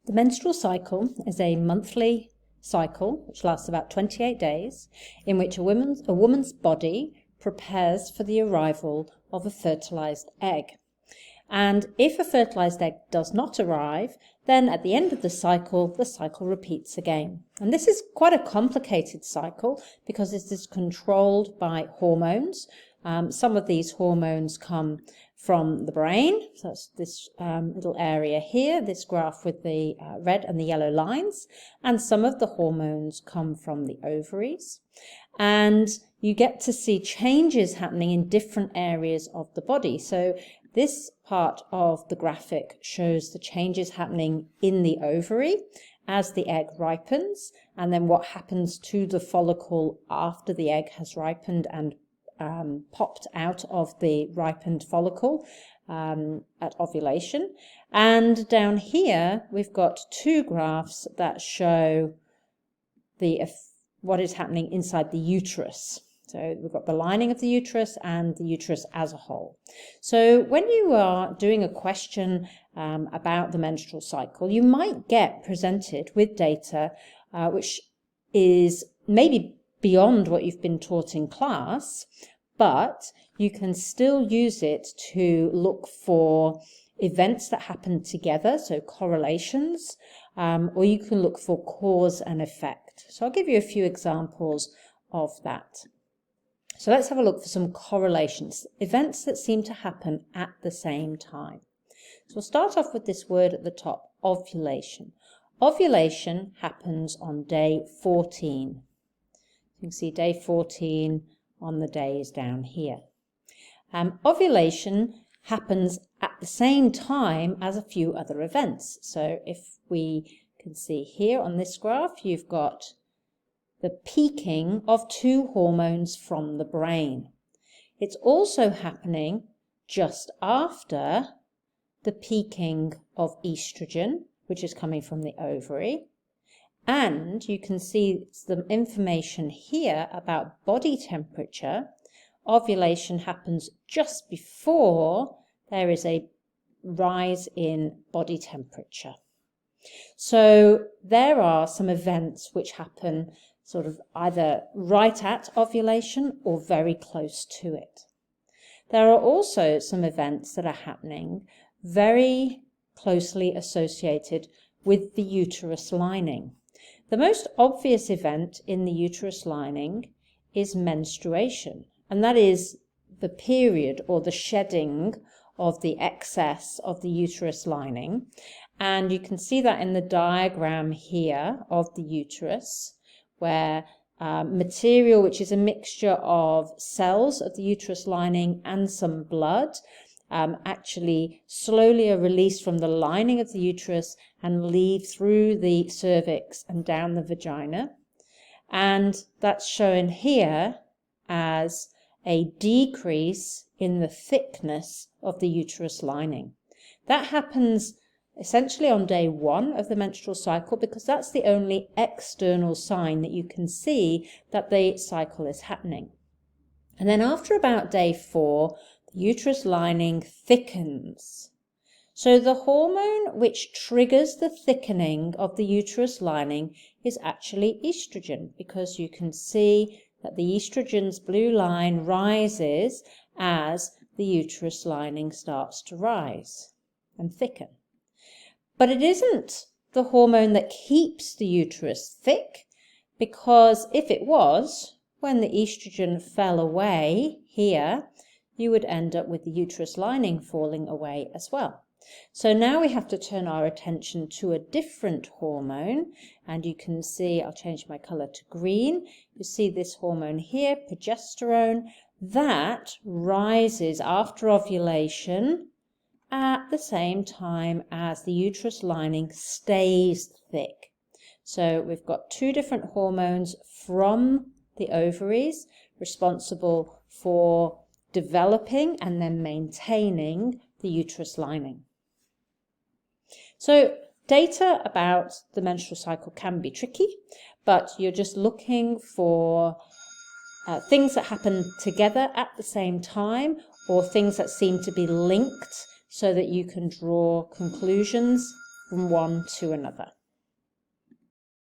The menstrual cycle is a monthly cycle which lasts about 28 days in which a woman's body prepares for the arrival of a fertilized egg. And if a fertilized egg does not arrive, then at the end of the cycle repeats again. And this is quite a complicated cycle because it is controlled by hormones. Some of these hormones come from the brain. So that's this little area here, this graph with the red and the yellow lines. And some of the hormones come from the ovaries. And you get to see changes happening in different areas of the body. So this part of the graphic shows the changes happening in the ovary as the egg ripens, and then what happens to the follicle after the egg has ripened and popped out of the ripened follicle at ovulation. And down here we've got two graphs that show what is happening inside the uterus. So we've got the lining of the uterus and the uterus as a whole. So when you are doing a question about the menstrual cycle, you might get presented with data which is maybe beyond what you've been taught in class, but you can still use it to look for events that happen together, so correlations, or you can look for cause and effect. So I'll give you a few examples of that. So let's have a look for some correlations, events that seem to happen at the same time. So we'll start off with this word at the top, ovulation. Ovulation happens on day 14. You can see day 14 on the days down here. Ovulation happens at the same time as a few other events. So if we can see here on this graph, you've got the peaking of two hormones from the brain. It's also happening just after the peaking of estrogen, which is coming from the ovary. And you can see some information here about body temperature. Ovulation happens just before there is a rise in body temperature. So there are some events which happen sort of either right at ovulation or very close to it. There are also some events that are happening very closely associated with the uterus lining. The most obvious event in the uterus lining is menstruation, and that is the period or the shedding of the excess of the uterus lining. And you can see that in the diagram here of the uterus, where material, which is a mixture of cells of the uterus lining and some blood, actually slowly are released from the lining of the uterus and leave through the cervix and down the vagina. And that's shown here as a decrease in the thickness of the uterus lining. That happens essentially on day 1 of the menstrual cycle because that's the only external sign that you can see that the cycle is happening. And then after about day 4, the uterus lining thickens. So the hormone which triggers the thickening of the uterus lining is actually estrogen, because you can see that the estrogen's blue line rises as the uterus lining starts to rise and thicken. But it isn't the hormone that keeps the uterus thick, because if it was, when the estrogen fell away here, you would end up with the uterus lining falling away as well. So now we have to turn our attention to a different hormone, and you can see, I'll change my colour to green, you see this hormone here, progesterone, that rises after ovulation at the same time as the uterus lining stays thick. So we've got two different hormones from the ovaries responsible for developing and then maintaining the uterus lining. So data about the menstrual cycle can be tricky, but you're just looking for things that happen together at the same time, or things that seem to be linked so that you can draw conclusions from one to another.